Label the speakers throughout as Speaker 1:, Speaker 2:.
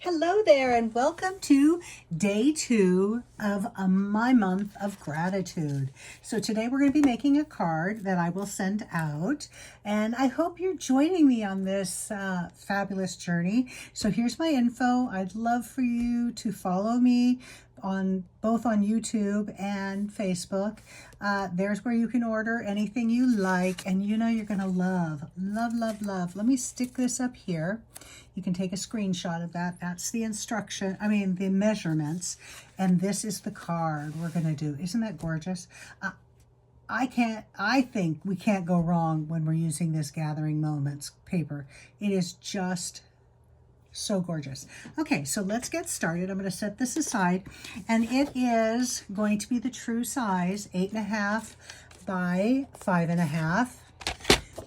Speaker 1: Hello there, and welcome to day 2 of my month of gratitude. So today we're going to be making a card that I will send out, and I hope you're joining me on this fabulous journey. So here's my info. I'd love for you to follow me on both on YouTube and Facebook. There's where you can order anything you like, and you know you're going to love. Let me stick this up here. You can take a screenshot of that. That's the the measurements. And this is the card we're going to do. Isn't that gorgeous? I think we can't go wrong when we're using this Gathering Moments paper. It is just so gorgeous. Okay, so let's get started. I'm going to set this aside, and it is going to be the true size, 8.5 by 5.5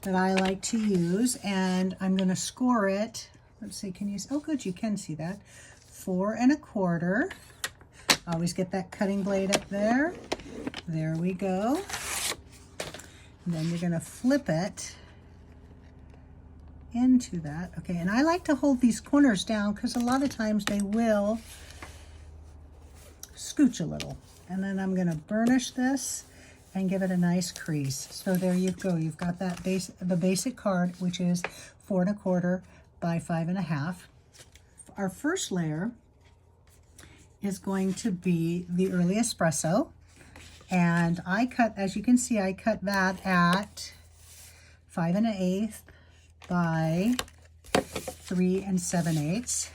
Speaker 1: that I like to use, and I'm going to score it. Let's see, can you see? Oh, good, you can see that. 4 1/4. Always get that cutting blade up there. There we go. And then you're going to flip it into that. Okay, and I like to hold these corners down because a lot of times they will scooch a little. And then I'm going to burnish this and give it a nice crease. So there you go. You've got that the basic card, which is 4 1/4 by 5.5. Our first layer is going to be the early espresso, and I cut, as you can see, I cut that at 5 1/8 by 3 7/8.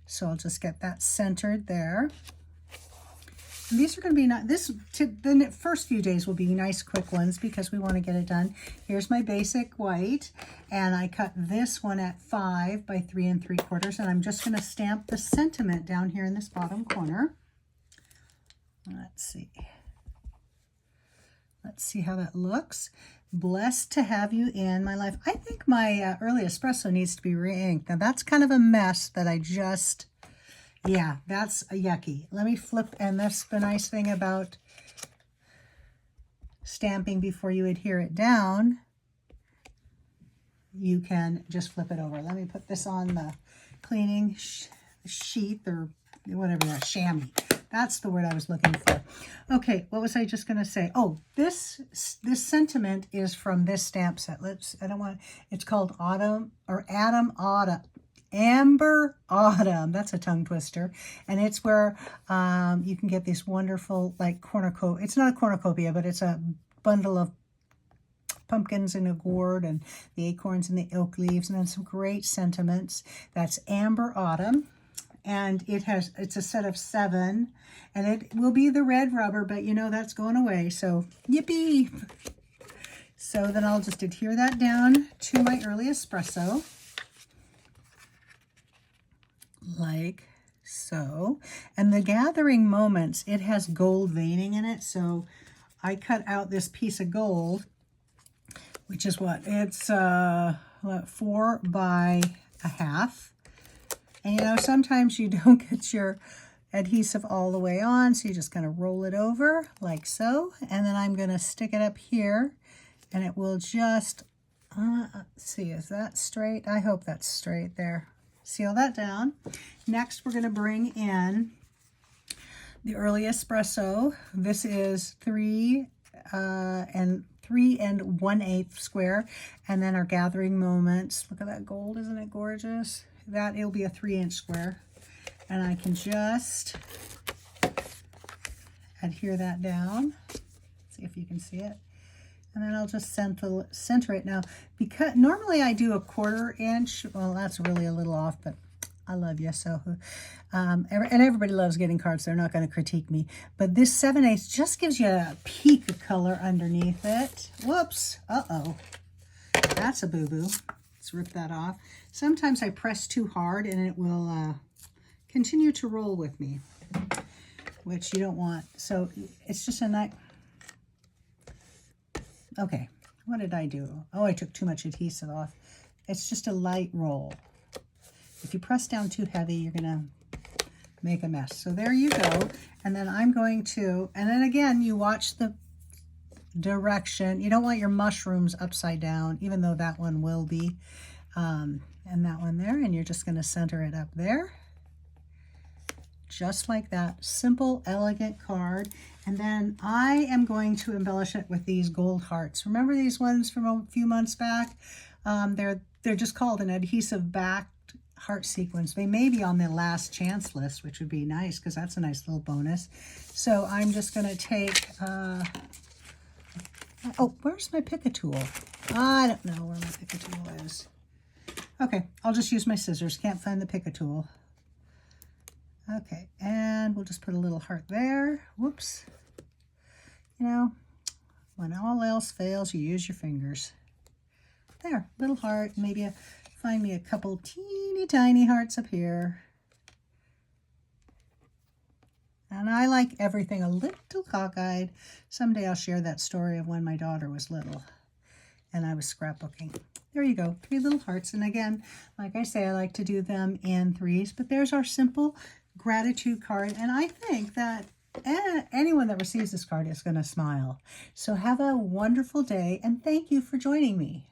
Speaker 1: So I'll just get that centered there. And these are going to be the first few days will be nice quick ones because we want to get it done. Here's my basic white, and I cut this one at 5 by 3 3/4, and I'm just going to stamp the sentiment down here in this bottom corner. Let's see how that looks. Blessed to have you in my life. I think my early espresso needs to be re-inked. Now that's kind of a mess that I just, yeah, that's yucky. Let me flip, and that's the nice thing about stamping before you adhere it down. You can just flip it over. Let me put this on the cleaning sheath, or whatever that, chamois. That's the word I was looking for. Okay, what was I just going to say? Oh, this sentiment is from this stamp set. It's called Amber Autumn. That's a tongue twister. And it's where you can get these wonderful, like, cornucopia. It's not a cornucopia, but it's a bundle of pumpkins in a gourd, and the acorns and the oak leaves, and then some great sentiments. That's Amber Autumn. And it's a set of 7, and it will be the red rubber, but you know that's going away, so yippee. So then I'll just adhere that down to my early espresso, like so. And the Gathering Moments, it has gold veining in it, so I cut out this piece of gold, which is what? It's 4 by 1/2. And you know, sometimes you don't get your adhesive all the way on, so you just kind of roll it over like so. And then I'm going to stick it up here, and it will just, see, is that straight? I hope that's straight there. Seal that down. Next, we're going to bring in the early espresso. This is 3 1/8 square. And then our Gathering Moments. Look at that gold, isn't it gorgeous? That it'll be a 3-inch square, and I can just adhere that down. See if you can see it, and then I'll just center it now. Because normally I do a 1/4 inch. Well, that's really a little off, but I love you, so and everybody loves getting cards. They're not going to critique me, but this 7/8 just gives you a peak of color underneath it. Whoops! That's a boo-boo. Let's rip that off. Sometimes I press too hard and it will continue to roll with me, which you don't want. So it's just a nice... Okay, what did I do? Oh, I took too much adhesive off. It's just a light roll. If you press down too heavy, you're going to make a mess. So there you go. And then I'm going to, and then again, you watch the direction. You don't want your mushrooms upside down, even though that one will be. and that one there, and you're just going to center it up there. Just like that. Simple, elegant card. And then I am going to embellish it with these gold hearts. Remember these ones from a few months back? They're just called an adhesive backed heart sequence. They may be on the last chance list, which would be nice because that's a nice little bonus. So I'm just going to take, oh, where's my pick a tool? I don't know where my pick a tool is. Okay, I'll just use my scissors. Can't find the pick a tool. Okay, and we'll just put a little heart there. Whoops. You know, when all else fails, you use your fingers. There, little heart. Maybe find me a couple teeny tiny hearts up here. And I like everything a little cockeyed. Someday I'll share that story of when my daughter was little and I was scrapbooking. There you go, 3 little hearts. And again, like I say, I like to do them in 3s, but there's our simple gratitude card. And I think that anyone that receives this card is going to smile. So have a wonderful day, and thank you for joining me.